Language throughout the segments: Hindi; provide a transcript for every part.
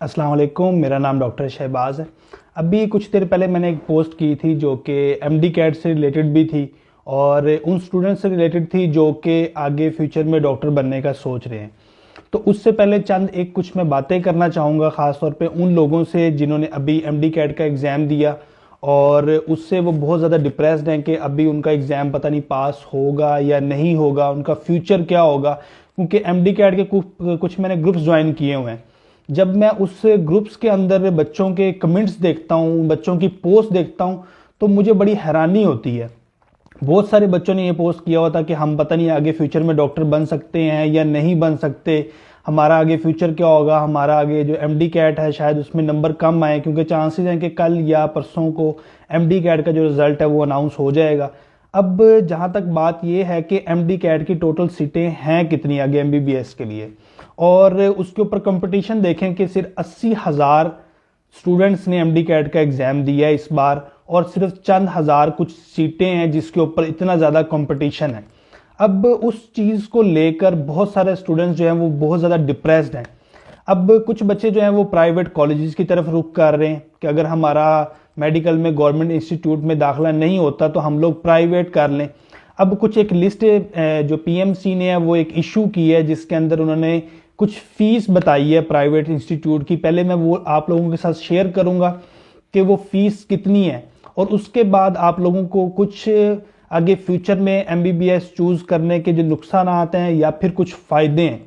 अस्सलाम वालेकुम, मेरा नाम डॉक्टर शहबाज है। अभी कुछ देर पहले मैंने एक पोस्ट की थी जो कि एमडी कैट से रिलेटेड भी थी और उन स्टूडेंट से रिलेटेड थी जो कि आगे फ्यूचर में डॉक्टर बनने का सोच रहे हैं। तो उससे पहले चंद एक कुछ मैं बातें करना चाहूँगा, ख़ास तौर पे उन लोगों से जिन्होंने अभी एमडी कैट का एग्ज़ाम दिया और उससे वो बहुत ज़्यादा डिप्रेस्ड हैं कि अभी उनका एग्ज़ाम पता नहीं पास होगा या नहीं होगा, उनका फ्यूचर क्या होगा। क्योंकि एमडी कैट के कुछ मैंने ग्रुप्स ज्वाइन किए हुए हैं। जब मैं उस ग्रुप्स के अंदर बच्चों के कमेंट्स देखता हूँ, बच्चों की पोस्ट देखता हूँ, तो मुझे बड़ी हैरानी होती है। बहुत सारे बच्चों ने ये पोस्ट किया हुआ था कि हम पता नहीं आगे फ्यूचर में डॉक्टर बन सकते हैं या नहीं बन सकते, हमारा आगे फ्यूचर क्या होगा, हमारा आगे जो एमडी कैट है शायद उसमें नंबर कम आए क्योंकि चांसेस हैं कि कल या परसों को एमडी कैट का जो रिजल्ट है वो अनाउंस हो जाएगा। अब जहाँ तक बात ये है कि एमडी कैट की टोटल सीटें हैं कितनी आगे एमबीबीएस के लिए, और उसके ऊपर कंपटीशन देखें कि सिर्फ 80,000 स्टूडेंट्स ने एमडी कैट का एग्ज़ाम दिया है इस बार, और सिर्फ चंद हज़ार कुछ सीटें हैं जिसके ऊपर इतना ज़्यादा कंपटीशन है। अब उस चीज़ को लेकर बहुत सारे स्टूडेंट्स जो हैं वो बहुत ज़्यादा डिप्रेस्ड हैं। अब कुछ बच्चे जो हैं वो प्राइवेट कॉलेजेस की तरफ रुख कर रहे हैं कि अगर हमारा मेडिकल में गवर्नमेंट इंस्टीट्यूट में दाखिला नहीं होता तो हम लोग प्राइवेट कर लें। अब कुछ एक लिस्ट जो पीएमसी ने है वो एक इशू की है जिसके अंदर उन्होंने कुछ फीस बताई है प्राइवेट इंस्टीट्यूट की। पहले मैं वो आप लोगों के साथ शेयर करूंगा कि वो फीस कितनी है, और उसके बाद आप लोगों को कुछ आगे फ्यूचर में एमबीबीएस चूज करने के जो नुकसान आते हैं या फिर कुछ फायदे हैं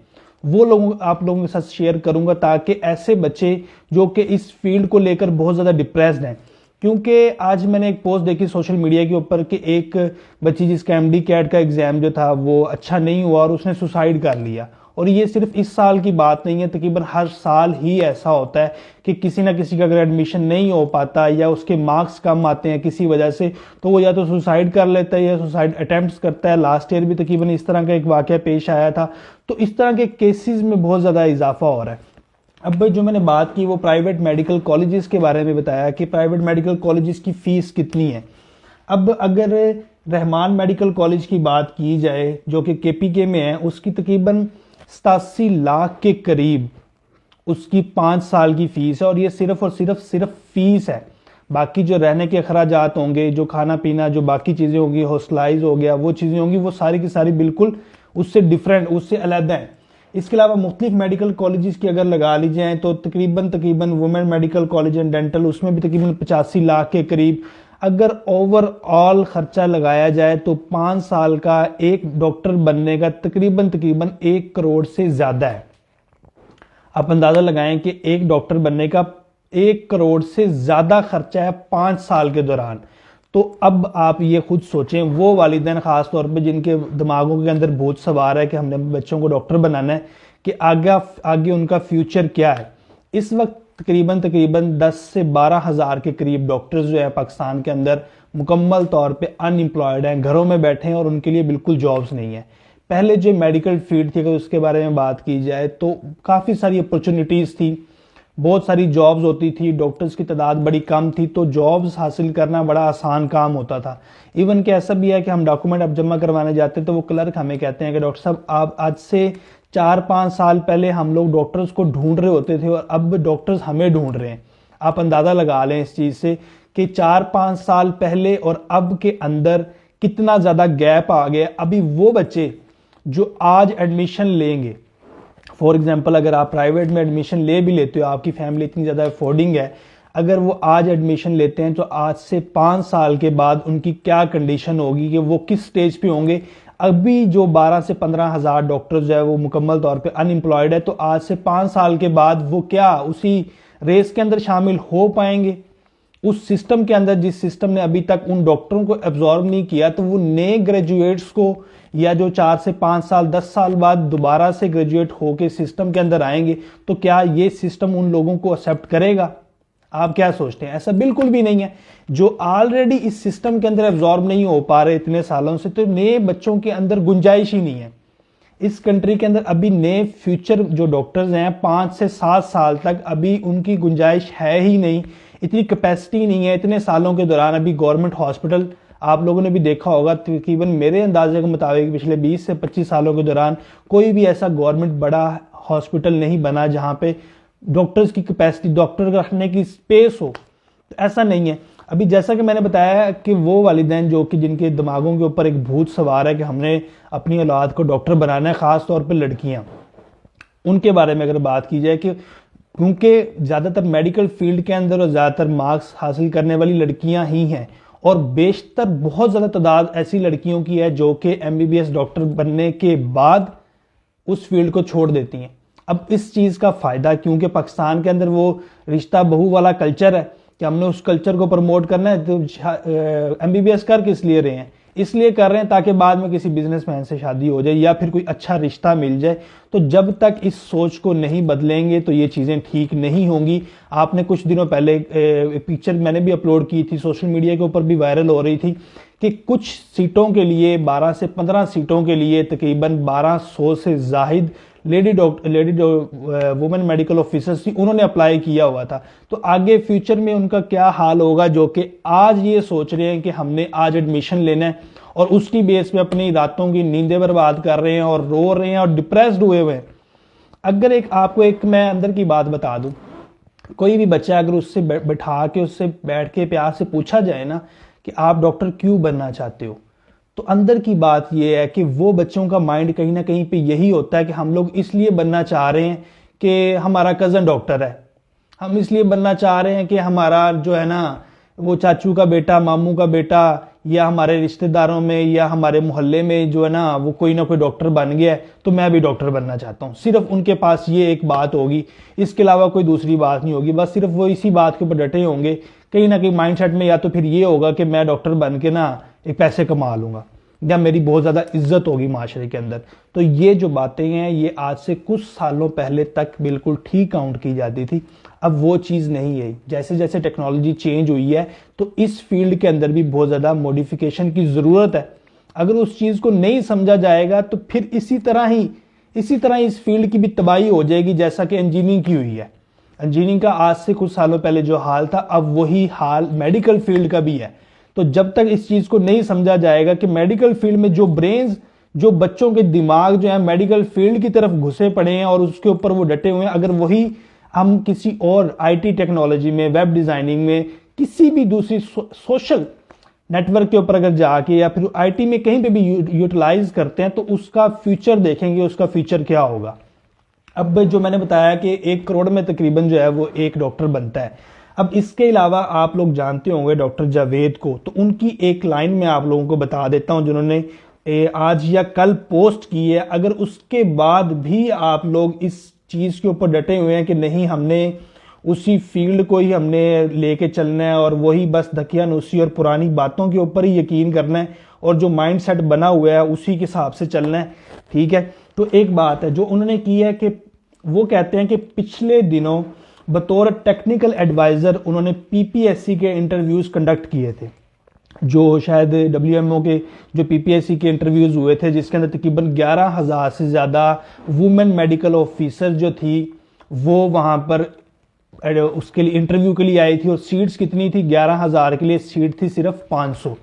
वो आप लोगों के साथ शेयर करूंगा, ताकि ऐसे बच्चे जो कि इस फील्ड को लेकर बहुत ज़्यादा डिप्रेस्ड हैं। क्योंकि आज मैंने एक पोस्ट देखी सोशल मीडिया के ऊपर कि एक बच्ची जिसका एमडी कैट का एग्ज़ाम जो था वो अच्छा नहीं हुआ और उसने सुसाइड कर लिया। और ये सिर्फ इस साल की बात नहीं है, तकरीबन हर साल ही ऐसा होता है कि किसी ना किसी का अगर एडमिशन नहीं हो पाता या उसके मार्क्स कम आते हैं किसी वजह से, तो वो या तो सुसाइड कर लेता है या सुसाइड अटेम्प्ट्स करता है। लास्ट ईयर भी तकरीबन इस तरह का एक वाक़या पेश आया था। तो इस तरह के केसेस में बहुत ज़्यादा इजाफा हो रहा है। अब जो मैंने बात की वो प्राइवेट मेडिकल कॉलेजेस के बारे में बताया कि प्राइवेट मेडिकल कॉलेजेस की फ़ीस कितनी है। अब अगर रहमान मेडिकल कॉलेज की बात की जाए जो कि केपीके में है, उसकी तकरीबन 87 लाख के करीब उसकी 5 साल की फीस है, और ये सिर्फ और सिर्फ फीस है। बाकी जो रहने के अखराजात होंगे, जो खाना पीना, जो बाकी चीज़ें होंगी, हॉस्टलाइज हो गया, वो चीज़ें होंगी, वो सारी की सारी बिल्कुल उससे डिफरेंट, उससे अलग है। इसके अलावा मुख्तलिफ मेडिकल कॉलेजेस की अगर लगा ली जाए तो तकरीबन women medical college and dental उसमें भी तकरीबन 85 लाख के करीब। अगर ओवरऑल खर्चा लगाया जाए तो 5 साल का एक डॉक्टर बनने का तकरीबन 1 करोड़ से ज़्यादा है। आप अंदाज़ा लगाएं कि एक डॉक्टर बनने का 1 करोड़ से ज़्यादा खर्चा है 5 साल के दौरान। तो अब आप ये खुद सोचें, वो वालिदैन ख़ास तौर पे जिनके दिमागों के अंदर भूत सवार है कि हमने बच्चों को डॉक्टर बनाना है, कि आगे उनका फ्यूचर क्या है। इस वक्त तकरीबन 10 से 12 हज़ार के करीब डॉक्टर्स जो है पाकिस्तान के अंदर मुकम्मल तौर पे अनएम्प्लॉयड हैं, घरों में बैठे हैं और उनके लिए बिल्कुल जॉब्स नहीं है। पहले जो मेडिकल फील्ड थी अगर उसके बारे में बात की जाए तो काफ़ी सारी अपॉर्चुनिटीज़ थी, बहुत सारी जॉब्स होती थी, डॉक्टर्स की तादाद बड़ी कम थी, तो जॉब्स हासिल करना बड़ा आसान काम होता था। इवन कि ऐसा भी है कि हम डॉक्यूमेंट अब जमा करवाने जाते हैं तो वो क्लर्क हमें कहते हैं कि डॉक्टर साहब आप आज से 4-5 साल पहले हम लोग डॉक्टर्स को ढूंढ रहे होते थे और अब डॉक्टर्स हमें ढूंढ रहे हैं। आप अंदाज़ा लगा लें इस चीज़ से कि 4-5 साल पहले और अब के अंदर कितना ज़्यादा गैप आ गया। अभी वो बच्चे जो आज एडमिशन लेंगे, फॉर एग्जांपल अगर आप प्राइवेट में एडमिशन ले भी लेते हो, आपकी फैमिली इतनी ज़्यादा अफोर्डिंग है, अगर वो आज एडमिशन लेते हैं तो आज से 5 साल के बाद उनकी क्या कंडीशन होगी, कि वो किस स्टेज पे होंगे। अभी जो 12 से 15 हज़ार डॉक्टर्स जो है वो मुकम्मल तौर पे अनएम्प्लॉयड है, तो आज से 5 साल के बाद वो क्या उसी रेस के अंदर शामिल हो पाएंगे, उस सिस्टम के अंदर जिस सिस्टम ने अभी तक उन डॉक्टरों को एब्जॉर्ब नहीं किया। तो वो नए ग्रेजुएट्स को या जो 4 से 5 साल 10 साल बाद दोबारा से ग्रेजुएट होके सिस्टम के अंदर आएंगे, तो क्या ये सिस्टम उन लोगों को एक्सेप्ट करेगा? आप क्या सोचते हैं? ऐसा बिल्कुल भी नहीं है। जो ऑलरेडी इस सिस्टम के अंदर एब्जॉर्ब नहीं हो पा रहे इतने सालों से, तो नए बच्चों के अंदर गुंजाइश ही नहीं है। इस कंट्री के अंदर अभी नए फ्यूचर जो डॉक्टर्स हैं 5 से 7 साल तक अभी उनकी गुंजाइश है ही नहीं, इतनी कैपेसिटी नहीं है। इतने सालों के दौरान अभी गवर्नमेंट हॉस्पिटल आप लोगों ने भी देखा होगा, तकरीबन मेरे अंदाजे के मुताबिक पिछले 20 से 25 सालों के दौरान कोई भी ऐसा गवर्नमेंट बड़ा हॉस्पिटल नहीं बना जहां पे डॉक्टर्स की कैपेसिटी, डॉक्टर रखने की स्पेस हो, तो ऐसा नहीं है। अभी जैसा कि मैंने बताया कि वो वालिदैन जो कि जिनके दिमागों के ऊपर एक भूत सवार है कि हमने अपनी औलाद को डॉक्टर बनाना है, ख़ास तौर पे लड़कियां, उनके बारे में अगर बात की जाए कि क्योंकि ज़्यादातर मेडिकल फील्ड के अंदर और ज़्यादातर मार्क्स हासिल करने वाली लड़कियां ही हैं, और बेशतर बहुत ज़्यादा तादाद ऐसी लड़कियों की है जो कि एमबीबीएस डॉक्टर बनने के बाद उस फील्ड को छोड़ देती हैं। अब इस चीज़ का फ़ायदा, क्योंकि पाकिस्तान के अंदर वो रिश्ता बहू वाला कल्चर है कि हमने उस कल्चर को प्रमोट करना है, तो एमबीबीएस कर किस लिए रहे हैं, इसलिए कर रहे हैं ताकि बाद में किसी बिजनेसमैन से शादी हो जाए या फिर कोई अच्छा रिश्ता मिल जाए। तो जब तक इस सोच को नहीं बदलेंगे तो ये चीज़ें ठीक नहीं होंगी। आपने कुछ दिनों पहले एक पिक्चर मैंने भी अपलोड की थी, सोशल मीडिया के ऊपर भी वायरल हो रही थी कि कुछ सीटों के लिए 12 से 15 सीटों के लिए तकरीबन 1200 से Zahid lady women medical officers थी, उन्होंने अप्लाई किया हुआ था। तो आगे फ्यूचर में उनका क्या हाल होगा जो कि आज ये सोच रहे हैं कि हमने आज एडमिशन लेना है और उसकी बेस पे अपनी रातों की नींदें बर्बाद कर रहे हैं और रो रहे हैं और डिप्रेस्ड हुए हुए हैं। अगर आपको एक मैं अंदर की बात बता दूं, कोई भी बच्चा अगर उससे बैठा के उससे बैठ के प्यार से पूछा जाए ना कि आप डॉक्टर क्यों बनना चाहते हो, तो अंदर की बात यह है कि वो बच्चों का माइंड कहीं ना कहीं पे यही होता है कि हम लोग इसलिए बनना चाह रहे हैं कि हमारा कज़न डॉक्टर है, हम इसलिए बनना चाह रहे हैं कि हमारा जो है ना वो चाचू का बेटा, मामू का बेटा, या हमारे रिश्तेदारों में या हमारे मोहल्ले में जो है ना वो कोई ना कोई डॉक्टर बन गया है तो मैं भी डॉक्टर बनना चाहता हूँ। सिर्फ उनके पास ये एक बात होगी, इसके अलावा कोई दूसरी बात नहीं होगी, बस सिर्फ वो इसी बात के ऊपर डटे होंगे। कहीं ना कहीं माइंडसेट में या तो फिर ये होगा कि मैं डॉक्टर बन के ना एक पैसे कमा लूंगा या मेरी बहुत ज़्यादा इज्जत होगी माशरे के अंदर। तो ये जो बातें हैं ये आज से कुछ सालों पहले तक बिल्कुल ठीक काउंट की जाती थी, अब वो चीज़ नहीं है। जैसे जैसे टेक्नोलॉजी चेंज हुई है तो इस फील्ड के अंदर भी बहुत ज़्यादा मॉडिफिकेशन की ज़रूरत है। अगर उस चीज़ को नहीं समझा जाएगा तो फिर इसी तरह इस फील्ड की भी तबाही हो जाएगी जैसा कि इंजीनियरिंग की हुई है। इंजीनियरिंग का आज से कुछ सालों पहले जो हाल था अब वही हाल मेडिकल फील्ड का भी है। तो जब तक इस चीज़ को नहीं समझा जाएगा कि मेडिकल फील्ड में जो ब्रेन्स, जो बच्चों के दिमाग जो है मेडिकल फील्ड की तरफ घुसे पड़े हैं और उसके ऊपर वो डटे हुए हैं, अगर वही हम किसी और आईटी टेक्नोलॉजी में, वेब डिजाइनिंग में, किसी भी दूसरी सोशल नेटवर्क के ऊपर अगर जाके या फिर आईटी में कहीं पे भी यूटिलाइज करते हैं तो उसका फ्यूचर देखेंगे, उसका फ्यूचर क्या होगा। अब जो मैंने बताया कि 1 करोड़ में तकरीबन जो है वो एक डॉक्टर बनता है। अब इसके अलावा आप लोग जानते होंगे डॉक्टर जावेद को, तो उनकी एक लाइन में आप लोगों को बता देता हूं जिन्होंने आज या कल पोस्ट की है। अगर उसके बाद भी आप लोग इस चीज़ के ऊपर डटे हुए हैं कि नहीं हमने उसी फील्ड को ही हमने लेके चलना है और वही बस धकियानुसी और पुरानी बातों के ऊपर ही यकीन करना है और जो माइंड सेट बना हुआ है उसी के हिसाब से चलना है, ठीक है। तो एक बात है जो उन्होंने की है कि वो कहते हैं कि पिछले दिनों बतौर टेक्निकल एडवाइज़र उन्होंने पीपीएससी के इंटरव्यूज़ कंडक्ट किए थे, जो शायद डब्ल्यूएमओ के जो पीपीएससी के इंटरव्यूज़ हुए थे जिसके अंदर तकरीबन 11,000 से ज़्यादा वुमेन मेडिकल ऑफिसर जो थी वो वहाँ पर उसके लिए इंटरव्यू के लिए आई थी। और सीट्स कितनी थी? 11,000 के लिए सीट थी सिर्फ 500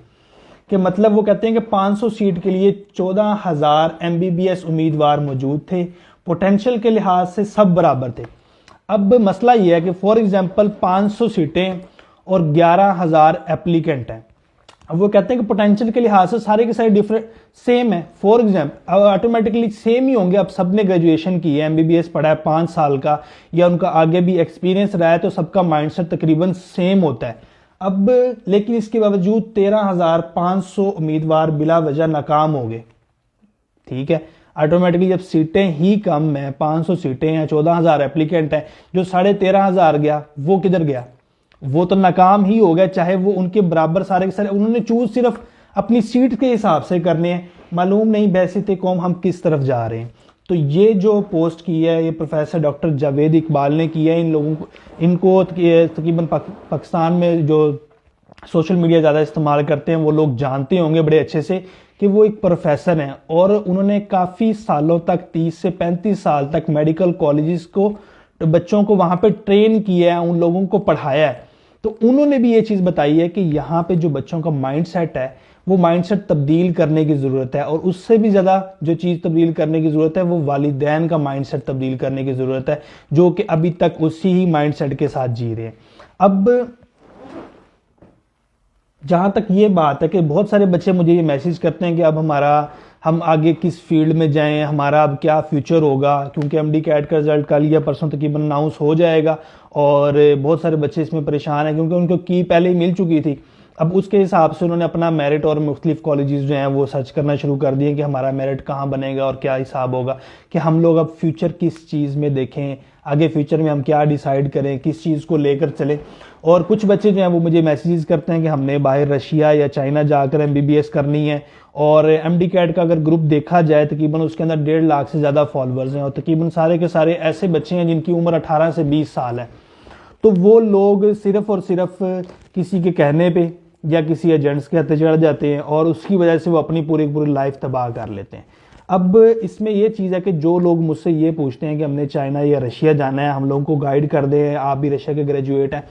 के, मतलब वो कहते हैं कि 500 सीट के लिए 14,000 एमबीबीएस उम्मीदवार मौजूद थे। पोटेंशियल के लिहाज से सब बराबर थे। अब मसला ये है कि फॉर एग्जांपल 500 सीटें और 11,000 एप्लीकेंट हैं। अब वो कहते हैं कि पोटेंशियल के लिहाज से सारे के सारे डिफरेंट सेम है, फॉर एग्जाम्पल ऑटोमेटिकली सेम ही होंगे। अब सबने ग्रेजुएशन की है, एमबीबीएस पढ़ा है 5 साल का, या उनका आगे भी एक्सपीरियंस रहा है, तो सबका माइंडसेट तकरीबन सेम होता है। अब लेकिन इसके बावजूद 13,500 उम्मीदवार बिला वजह नाकाम हो गए, ठीक है। ऑटोमेटिकली जब सीटें ही कम है, 500 सीटें हैं, 14,000 एप्लीकेंट हैं, जो 13,500 गया वो किधर गया? वो तो नाकाम ही हो गया, चाहे वो उनके बराबर सारे के सारे। उन्होंने चूज सिर्फ अपनी सीट के हिसाब से करने हैं, मालूम नहीं बैसित कौम हम किस तरफ जा रहे हैं। तो ये जो पोस्ट की है ये प्रोफेसर डॉक्टर जावेद इकबाल ने की है। इन लोगों को, इनको तकरीबन पाकिस्तान में जो सोशल मीडिया ज़्यादा इस्तेमाल करते हैं वो लोग जानते होंगे बड़े अच्छे से कि वो एक प्रोफेसर हैं और उन्होंने काफ़ी सालों तक 30 से 35 साल तक मेडिकल कॉलेजेस को बच्चों को वहाँ पे ट्रेन किया है, उन लोगों को पढ़ाया है। तो उन्होंने भी ये चीज़ बताई है कि यहाँ पे जो बच्चों का माइंड सेट है वो माइंडसेट तब्दील करने की ज़रूरत है। और उससे भी ज़्यादा जो चीज़ तब्दील करने की ज़रूरत है वो वालिदैन का माइंडसेट तब्दील करने की ज़रूरत है, जो कि अभी तक उसी ही माइंडसेट के साथ जी रहे हैं। अब जहाँ तक ये बात है कि बहुत सारे बच्चे मुझे ये मैसेज करते हैं कि अब हम आगे किस फील्ड में जाएं, हमारा अब क्या फ्यूचर होगा, क्योंकि एमडी कैट का रिजल्ट कल या परसों तकरीबन अनाउंस हो जाएगा और बहुत सारे बच्चे इसमें परेशान हैं क्योंकि उनको की पहले ही मिल चुकी थी। अब उसके हिसाब से उन्होंने अपना मेरिट और मुख्तलिफ कॉलेजेस जो हैं वो सर्च करना शुरू कर दिए कि हमारा मेरिट कहाँ बनेगा और क्या हिसाब होगा, कि हम लोग अब फ्यूचर किस चीज़ में देखें, आगे फ्यूचर में हम क्या डिसाइड करें, किस चीज़ को लेकर चलें। और कुछ बच्चे जो हैं वो मुझे मैसेजेस करते हैं कि हमने बाहर रशिया या चाइना जाकर एमबीबीएस करनी है। और एमडी कैट का अगर ग्रुप देखा जाए तकरीबन उसके अंदर 1.5 लाख से ज़्यादा फॉलोअर्स हैं और तकरीबन सारे के सारे ऐसे बच्चे हैं जिनकी उम्र 18 से 20 साल है। तो वो लोग सिर्फ और सिर्फ किसी के कहने पे या किसी एजेंट्स के हत्थे चढ़ जाते हैं और उसकी वजह से वो अपनी पूरी पूरी लाइफ तबाह कर लेते हैं। अब इसमें ये चीज़ है कि जो लोग मुझसे ये पूछते हैं कि हमने चाइना या रशिया जाना है, हम लोगों को गाइड कर दें, आप भी रशिया के ग्रेजुएट हैं,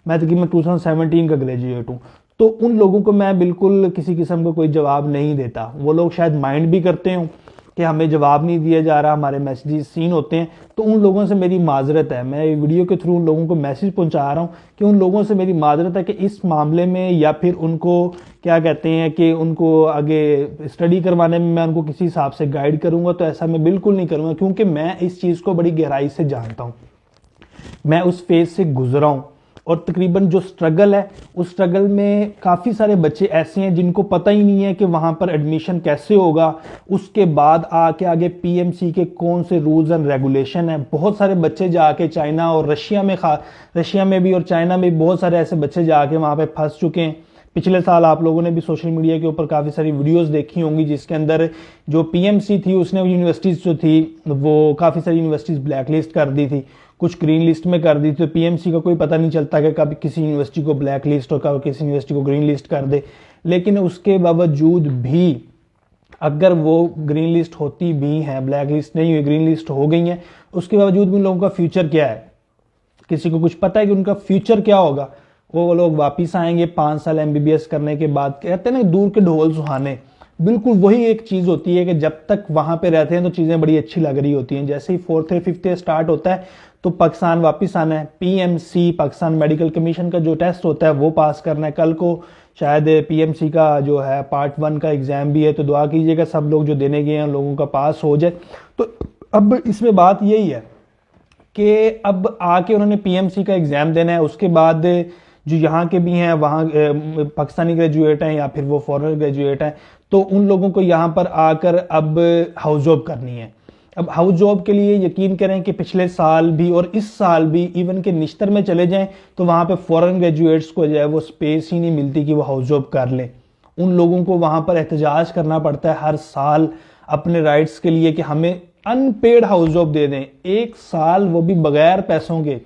मैं तकरीबन 2017 का ग्रेजुएट हूँ, तो उन लोगों को मैं बिल्कुल किसी किस्म का कोई जवाब नहीं देता। वो लोग शायद माइंड भी करते हों कि हमें जवाब नहीं दिया जा रहा, हमारे मैसेजेस सीन होते हैं, तो उन लोगों से मेरी माजरत है। मैं वीडियो के थ्रू उन लोगों को मैसेज पहुंचा रहा हूं कि उन लोगों से मेरी माजरत है कि इस मामले में या फिर उनको क्या कहते हैं कि उनको आगे स्टडी करवाने में मैं उनको किसी हिसाब से गाइड करूंगा, तो ऐसा मैं बिल्कुल नहीं करूंगा, क्योंकि मैं इस चीज़ को बड़ी गहराई से जानता हूँ, मैं उस फेज से गुजरा हूँ। और तकरीबन जो स्ट्रगल है उस स्ट्रगल में काफ़ी सारे बच्चे ऐसे हैं जिनको पता ही नहीं है कि वहाँ पर एडमिशन कैसे होगा, उसके बाद आगे पीएमसी के कौन से रूल्स एंड रेगुलेशन है। बहुत सारे बच्चे जाके चाइना और रशिया में भी और चाइना में भी बहुत सारे ऐसे बच्चे जाके वहाँ पे फंस चुके हैं। पिछले साल आप लोगों ने भी सोशल मीडिया के ऊपर काफ़ी सारी वीडियोस देखी होंगी जिसके अंदर जो पीएमसी थी उसने यूनिवर्सिटीज़ जो थी वो काफ़ी सारी यूनिवर्सिटीज़ ब्लैक लिस्ट कर दी थी, कुछ ग्रीन लिस्ट में कर दी। तो पीएमसी का कोई पता नहीं चलता कि कभी किसी यूनिवर्सिटी को ब्लैक लिस्ट और कभी किसी यूनिवर्सिटी को ग्रीन लिस्ट कर दे। लेकिन उसके बावजूद भी अगर वो ग्रीन लिस्ट होती भी हैं, ब्लैक लिस्ट नहीं हुई, ग्रीन लिस्ट हो गई हैं, उसके बावजूद भी उन लोगों का फ्यूचर क्या है, किसी को कुछ पता है कि उनका फ्यूचर क्या होगा? वो लोग वापिस आएंगे 5 साल एमबीबीएस करने के बाद, कहते हैं ना दूर के ढोल सुहाने, बिल्कुल वही एक चीज होती है कि जब तक वहां पे रहते हैं तो चीजें बड़ी अच्छी लग रही होती हैं, जैसे ही 4th या 5th स्टार्ट होता है तो पाकिस्तान वापस आना है, पीएमसी पाकिस्तान मेडिकल कमीशन का जो टेस्ट होता है वो पास करना है। कल को शायद पीएमसी का जो है पार्ट 1 का एग्जाम भी है, तो दुआ कीजिएगा सब लोग जो देने गए हैं लोगों का पास हो जाए। तो अब इसमें बात यही है कि अब आके उन्होंने पीएमसी का एग्जाम देना है, उसके बाद जो यहाँ के भी हैं वहाँ पाकिस्तानी ग्रेजुएट हैं या फिर वो फॉरेनर ग्रेजुएट हैं, तो उन लोगों को यहाँ पर आकर अब हाउस जॉब करनी है। अब हाउस जॉब के लिए यकीन करें कि पिछले साल भी और इस साल भी इवन के निश्तर में चले जाएं तो वहाँ पे फॉरेन ग्रेजुएट्स को जो है वो स्पेस ही नहीं मिलती कि वो हाउस जॉब कर लें। उन लोगों को वहाँ पर एहतजाज करना पड़ता है हर साल अपने राइट्स के लिए कि हमें अनपेड हाउस जॉब दे दें, 1 साल वो भी बगैर पैसों के,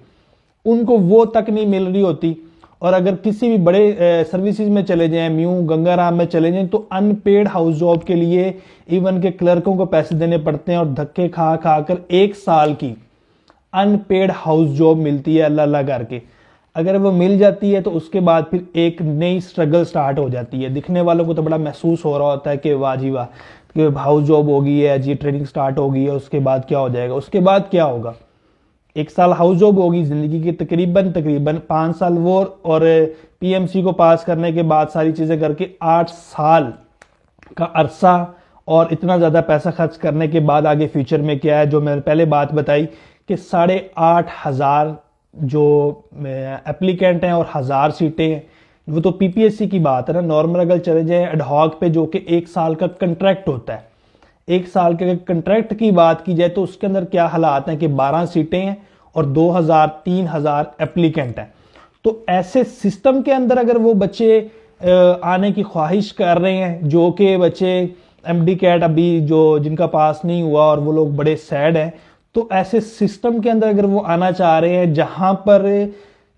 उनको वो तक नहीं मिल रही होती। और अगर किसी भी बड़े सर्विसेज में चले जाएं, म्यू गंगाराम में चले जाएं, तो अनपेड हाउस जॉब के लिए इवन के क्लर्कों को पैसे देने पड़ते हैं और धक्के खा खा कर 1 साल की अनपेड हाउस जॉब मिलती है अल्लाह अल्लाह करके। अगर वो मिल जाती है तो उसके बाद फिर एक नई स्ट्रगल स्टार्ट हो जाती है। दिखने वालों को तो बड़ा महसूस हो रहा होता है कि वाह जी वाह, कि हाउस जॉब हो गई है जी, ट्रेनिंग स्टार्ट हो गई है, उसके बाद क्या हो जाएगा, उसके बाद क्या होगा। 1 साल हाउस जॉब होगी, जिंदगी के तकरीबन 5 साल वो, और पीएमसी को पास करने के बाद सारी चीजें करके 8 साल का अरसा और इतना ज्यादा पैसा खर्च करने के बाद आगे फ्यूचर में क्या है, जो मैंने पहले बात बताई कि 8,500 जो एप्लीकेंट हैं और 1000 सीटें हैं। वो तो पीपीएससी की बात है ना, नॉर्मल अगर चले जाए एडहॉक पे जो कि 1 साल का कंट्रैक्ट होता है, 1 साल के कंट्रैक्ट की बात की जाए तो उसके अंदर क्या हालात हैं कि 12 सीटें हैं और 2000-3000 एप्लीकेंट हैं। तो ऐसे सिस्टम के अंदर अगर वो बच्चे आने की ख्वाहिश कर रहे हैं, जो कि बच्चे एमडी कैट अभी जो जिनका पास नहीं हुआ और वो लोग बड़े सैड हैं, तो ऐसे सिस्टम के अंदर अगर वो आना चाह रहे हैं जहां पर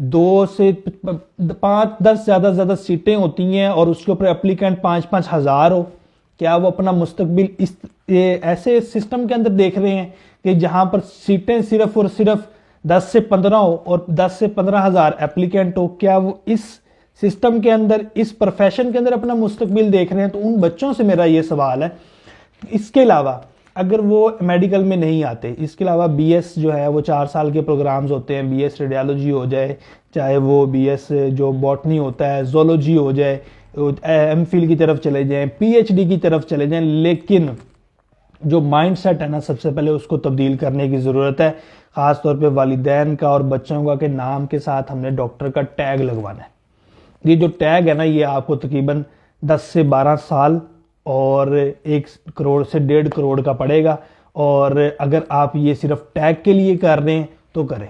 2 से 5-10 ज्यादा सीटें होती हैं और उसके ऊपर एप्लीकेंट 5-5 हज़ार हो, क्या वो अपना मुस्तकबिल इस ऐसे सिस्टम के अंदर देख रहे हैं कि जहां पर सीटें सिर्फ और सिर्फ 10 से 15 हो और 10 से 15 हज़ार एप्लीकेंट हो? क्या वो इस सिस्टम के अंदर, इस प्रोफेशन के अंदर अपना मुस्तकबिल देख रहे हैं, तो उन बच्चों से मेरा ये सवाल है। इसके अलावा अगर वो मेडिकल में नहीं आते, इसके अलावा बीएस जो है वो 4 साल के प्रोग्राम्स होते हैं, बीएस रेडियोलॉजी हो जाए, चाहे वो बीएस जो बॉटनी होता है, जोलॉजी हो जाए, एमफिल की तरफ चले जाएं, पीएचडी की तरफ चले जाएं, लेकिन जो माइंड सेट है ना, सबसे पहले उसको तब्दील करने की ज़रूरत है। ख़ास तौर पे वालिदैन का और बच्चों का, के नाम के साथ हमने डॉक्टर का टैग लगवाना है। ये जो टैग है ना, ये आपको तकरीबन 10 से 12 साल और 1 करोड़ से 1.5 करोड़ का पड़ेगा। और अगर आप ये सिर्फ टैग के लिए कर रहे हैं तो करें,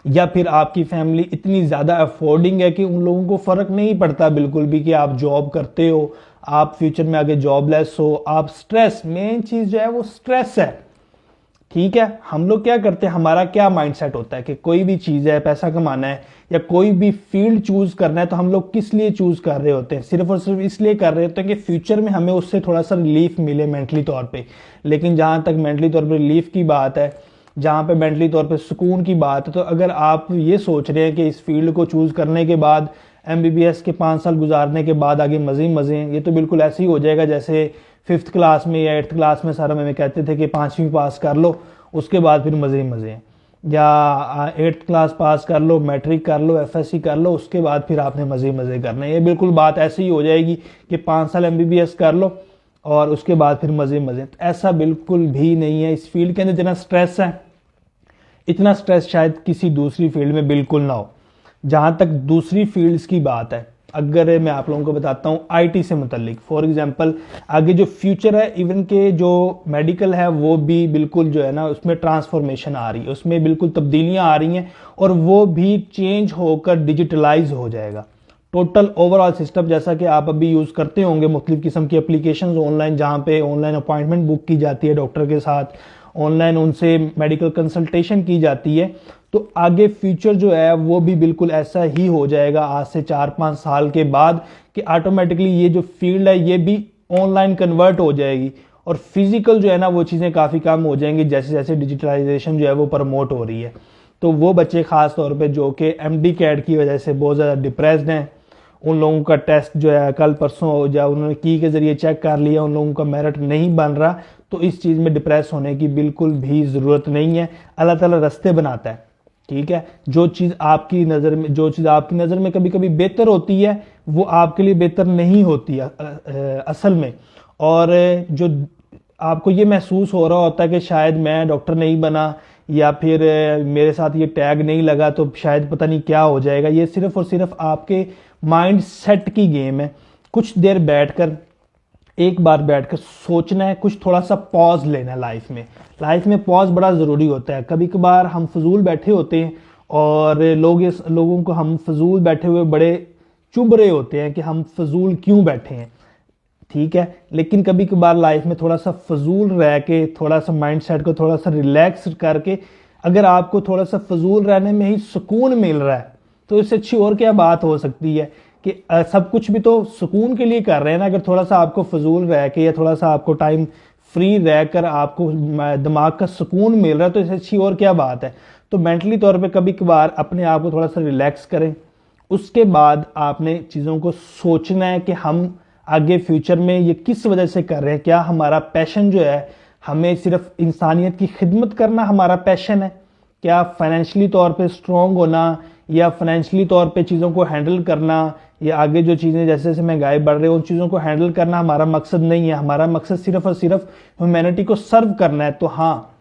या फिर आपकी फैमिली इतनी ज़्यादा अफोर्डिंग है कि उन लोगों को फ़र्क नहीं पड़ता बिल्कुल भी कि आप जॉब करते हो, आप फ्यूचर में आगे जॉबलेस हो, आप स्ट्रेस, मेन चीज़ जो है वो स्ट्रेस है। ठीक है, हम लोग क्या करते हैं, हमारा क्या माइंडसेट होता है कि कोई भी चीज़ है, पैसा कमाना है या कोई भी फील्ड चूज करना है, तो हम लोग किस लिए चूज कर रहे होते हैं, सिर्फ और सिर्फ इसलिए कर रहे होते हैं कि फ्यूचर में हमें उससे थोड़ा सा रिलीफ मिले मेंटली तौर पे। लेकिन जहां तक मेंटली तौर पे रिलीफ की बात है, जहां पे मेंटली तौर पे सुकून की बात है, तो अगर आप ये सोच रहे हैं कि इस फील्ड को चूज करने के बाद एमबीबीएस के 5 साल गुजारने के बाद आगे मजे मजे हैं, ये तो बिल्कुल ऐसे ही हो जाएगा जैसे 5th क्लास में या 8th क्लास में सर हमें कहते थे कि 5वीं पास कर लो, उसके बाद फिर मजे ही मजे हैं, या 8th क्लास पास कर लो, मैट्रिक कर लो, एफएससी कर लो, उसके बाद फिर आपने मजे मजे करना है। ये बिल्कुल बात ऐसी ही हो जाएगी कि 5 साल एमबीबीएस कर लो और उसके बाद फिर मजे मजे। तो ऐसा बिल्कुल भी नहीं है। इस फील्ड के अंदर जितना स्ट्रेस है, इतना स्ट्रेस शायद किसी दूसरी फील्ड में बिल्कुल ना हो। जहां तक दूसरी फील्ड्स की बात है, अगर मैं आप लोगों को बताता हूँ आईटी से मुतल्लिक, फॉर एग्जांपल आगे जो फ्यूचर है, इवन के जो मेडिकल है वो भी बिल्कुल जो है ना, उसमें ट्रांसफॉर्मेशन आ रही है, उसमें बिल्कुल तब्दीलियां आ रही हैं और वो भी चेंज होकर डिजिटलाइज हो जाएगा टोटल ओवरऑल सिस्टम। जैसा कि आप अभी यूज करते होंगे मुख्तलिफ किस्म की एप्लीकेशन ऑनलाइन, जहाँ पे ऑनलाइन अपॉइंटमेंट बुक की जाती है डॉक्टर के साथ, ऑनलाइन उनसे मेडिकल कंसल्टेशन की जाती है। तो आगे फ्यूचर जो है वो भी बिल्कुल ऐसा ही हो जाएगा आज से 4-5 साल के बाद, कि ऑटोमेटिकली ये जो फील्ड है ये भी ऑनलाइन कन्वर्ट हो जाएगी और फिजिकल जो है ना वो चीज़ें काफ़ी कम हो जाएंगी जैसे जैसे डिजिटलाइजेशन जो है वो प्रमोट हो रही है। तो वो बच्चे खास तौर पे जो कि एमडी कैट की वजह से बहुत ज़्यादा डिप्रेस्ड हैं, उन लोगों का टेस्ट जो है कल परसों या उन्होंने की के ज़रिए चेक कर लिया, उन लोगों का मेरिट नहीं बन रहा, तो इस चीज़ में डिप्रेस होने की बिल्कुल भी ज़रूरत नहीं है। अल्लाह ताला रास्ते बनाता है। ठीक है, जो चीज़ आपकी नज़र में कभी कभी बेहतर होती है वो आपके लिए बेहतर नहीं होती है असल में। और जो आपको ये महसूस हो रहा होता है कि शायद मैं डॉक्टर नहीं बना या फिर मेरे साथ ये टैग नहीं लगा तो शायद पता नहीं क्या हो जाएगा, ये सिर्फ और सिर्फ आपके माइंड सेट की गेम है। कुछ देर बैठकर, एक बार बैठकर सोचना है, कुछ थोड़ा सा पॉज लेना है लाइफ में पॉज बड़ा ज़रूरी होता है। कभी कभार हम फजूल बैठे होते हैं और लोगों को हम फजूल बैठे हुए बड़े चुभ रहे होते हैं कि हम फजूल क्यों बैठे हैं। ठीक है, लेकिन कभी कभार लाइफ में थोड़ा सा फजूल रह के, थोड़ा सा माइंड सेट को थोड़ा सा रिलैक्स करके, अगर आपको थोड़ा सा फजूल रहने में ही सुकून मिल रहा है तो इससे अच्छी और क्या बात हो सकती है कि सब कुछ भी तो सुकून के लिए कर रहे हैं ना। अगर थोड़ा सा आपको फजूल रह के या थोड़ा सा आपको टाइम फ्री रहकर आपको दिमाग का सुकून मिल रहा है तो इससे अच्छी और क्या बात है। तो मेंटली तौर पे कभी कभार अपने आप को थोड़ा सा रिलैक्स करें, उसके बाद आपने चीज़ों को सोचना है कि हम आगे फ्यूचर में ये किस वजह से कर रहे हैं। क्या हमारा पैशन जो है, हमें सिर्फ इंसानियत की खिदमत करना हमारा पैशन है? क्या फाइनेंशियली तौर पे स्ट्रॉन्ग होना या फाइनेंशियली तौर पे चीज़ों को हैंडल करना या आगे जो चीज़ें जैसे जैसे महंगाई बढ़ रही है उन चीज़ों को हैंडल करना हमारा मकसद नहीं है। हमारा मकसद सिर्फ और सिर्फ ह्यूमैनिटी को सर्व करना है। तो हाँ,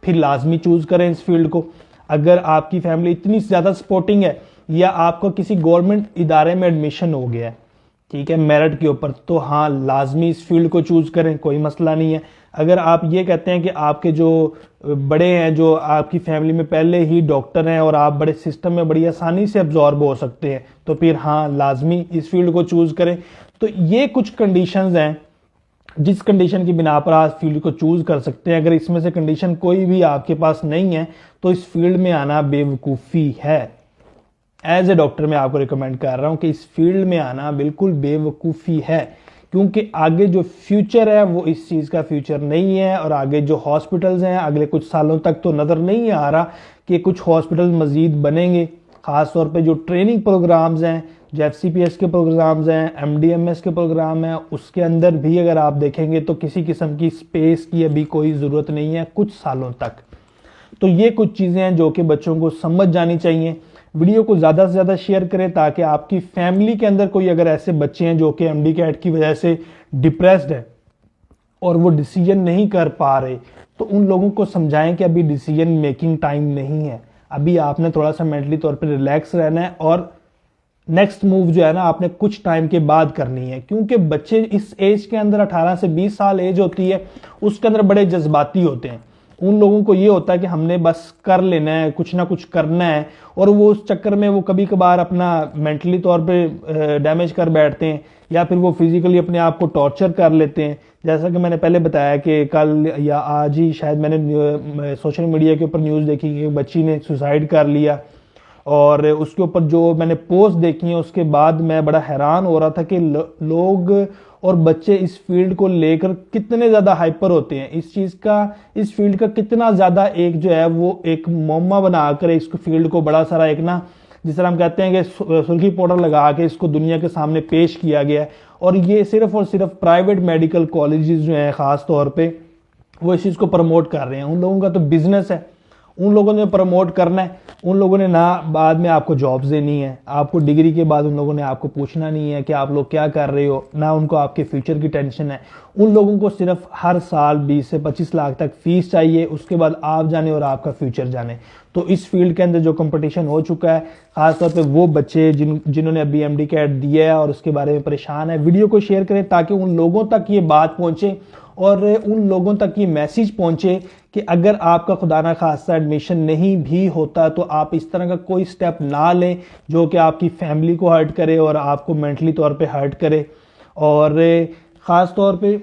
फिर लाजमी चूज करें इस फील्ड को। अगर आपकी फैमिली इतनी ज़्यादा सपोर्टिंग है या आपको किसी गवर्नमेंट इदारे में एडमिशन हो गया है, ठीक है, मेरिट के ऊपर, तो हाँ लाजमी इस फील्ड को चूज करें, कोई मसला नहीं है। अगर आप ये कहते हैं कि आपके जो बड़े हैं, जो आपकी फैमिली में पहले ही डॉक्टर हैं और आप बड़े सिस्टम में बड़ी आसानी से अब्जॉर्ब हो सकते हैं, तो फिर हाँ लाजमी इस फील्ड को चूज करें। तो ये कुछ कंडीशंस हैं जिस कंडीशन की बिना पर आप फील्ड को चूज कर सकते हैं। अगर इसमें से कंडीशन कोई भी आपके पास नहीं है तो इस फील्ड में आना बेवकूफ़ी है। एज ए डॉक्टर मैं आपको रिकमेंड कर रहा हूं कि इस फील्ड में आना बिल्कुल बेवकूफ़ी है, क्योंकि आगे जो फ्यूचर है वो इस चीज़ का फ्यूचर नहीं है। और आगे जो हॉस्पिटल्स हैं अगले कुछ सालों तक तो नज़र नहीं आ रहा कि कुछ हॉस्पिटल मज़ीद बनेंगे। ख़ास तौर पे जो ट्रेनिंग प्रोग्राम्स हैं जो FCPS के प्रोग्राम्स हैं, MDMS के प्रोग्राम हैं, उसके अंदर भी अगर आप देखेंगे तो किसी किस्म की स्पेस की अभी कोई ज़रूरत नहीं है कुछ सालों तक। तो ये कुछ चीज़ें हैं जो कि बच्चों को समझ जानी चाहिए। वीडियो को ज़्यादा से ज़्यादा शेयर करें ताकि आपकी फैमिली के अंदर कोई अगर ऐसे बच्चे हैं जो कि MD कैट की वजह से डिप्रेस्ड है और वो डिसीजन नहीं कर पा रहे, तो उन लोगों को समझाएं कि अभी डिसीजन मेकिंग टाइम नहीं है, अभी आपने थोड़ा सा मेंटली तौर पर रिलैक्स रहना है और नेक्स्ट मूव जो है ना आपने कुछ टाइम के बाद करनी है। क्योंकि बच्चे इस एज के अंदर 18 से 20 साल एज होती है, उसके अंदर बड़े जज्बाती होते हैं। उन लोगों को ये होता है कि हमने बस कर लेना है, कुछ ना कुछ करना है, और वो उस चक्कर में वो कभी कभार अपना मेंटली तौर पे डैमेज कर बैठते हैं या फिर वो फिजिकली अपने आप को टॉर्चर कर लेते हैं। जैसा कि मैंने पहले बताया कि कल या आज ही शायद मैंने सोशल मीडिया के ऊपर न्यूज़ देखी कि बच्ची ने सुसाइड कर लिया, और उसके ऊपर जो मैंने पोस्ट देखी है उसके बाद मैं बड़ा हैरान हो रहा था कि लोग और बच्चे इस फील्ड को लेकर कितने ज़्यादा हाइपर होते हैं, इस फील्ड का कितना ज़्यादा एक जो है वो एक मोमा बनाकर इस फील्ड को बड़ा सारा एक ना, जिस तरह हम कहते हैं कि सुर्खी पाउडर लगा के इसको दुनिया के सामने पेश किया गया है। और ये सिर्फ और सिर्फ प्राइवेट मेडिकल कॉलेजेस जो हैं ख़ास तौर पे वो इस चीज़ को प्रमोट कर रहे हैं। उन लोगों का तो बिजनेस है, उन लोगों ने प्रमोट करना है, उन लोगों ने ना बाद में आपको जॉब्स देनी है, आपको डिग्री के बाद उन लोगों ने आपको पूछना नहीं है कि आप लोग क्या कर रहे हो, ना उनको आपके फ्यूचर की टेंशन है। उन लोगों को सिर्फ हर साल 20 से 25 लाख तक फीस चाहिए, उसके बाद आप जाने और आपका फ्यूचर जाने। तो इस फील्ड के अंदर जो कंपटीशन हो चुका है, खासतौर पे वो बच्चे जिन्होंने अभी MD कैट दिया है और उसके बारे में परेशान है, वीडियो को शेयर करें ताकि उन लोगों तक ये बात पहुंचे और उन लोगों तक ये मैसेज पहुंचे कि अगर आपका खुदा ना खास्ता एडमिशन नहीं भी होता तो आप इस तरह का कोई स्टेप ना लें जो कि आपकी फैमिली को हर्ट करे और आपको मेंटली तौर पे हर्ट करे। और ख़ास तौर पे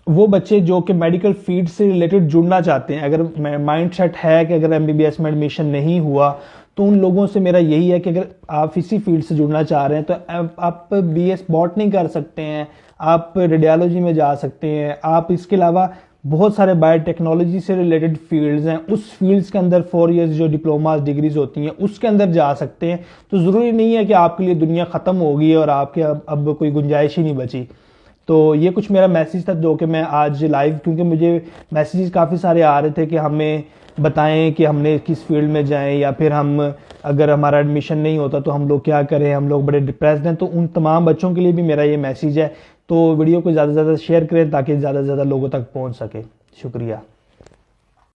वो बच्चे जो कि मेडिकल फील्ड से रिलेटेड जुड़ना चाहते हैं, अगर माइंड सेट है कि अगर MBBS में एडमिशन नहीं हुआ, तो उन लोगों से मेरा यही है कि अगर आप इसी फील्ड से जुड़ना चाह रहे हैं तो आप BS बॉटनी कर सकते हैं, आप रेडियोलॉजी में जा सकते हैं, आप इसके अलावा बहुत सारे बायोटेक्नोलॉजी से रिलेटेड फील्ड्स हैं, उस फील्ड्स के अंदर 4 इयर्स जो डिप्लोमा डिग्रीज होती हैं उसके अंदर जा सकते हैं। तो ज़रूरी नहीं है कि आपके लिए दुनिया ख़त्म हो गई है और आपके अब कोई गुंजाइश ही नहीं बची। तो ये कुछ मेरा मैसेज था जो कि मैं आज लाइव, क्योंकि मुझे मैसेजेस काफ़ी सारे आ रहे थे कि हमें बताएं कि हमने किस फील्ड में जाएं, या फिर हम अगर हमारा एडमिशन नहीं होता तो हम लोग क्या करें, हम लोग बड़े डिप्रेस्ड हैं। तो उन तमाम बच्चों के लिए भी मेरा ये मैसेज है। तो वीडियो को ज़्यादा से ज़्यादा शेयर करें ताकि ज़्यादा से ज़्यादा लोगों तक पहुंच सके। शुक्रिया।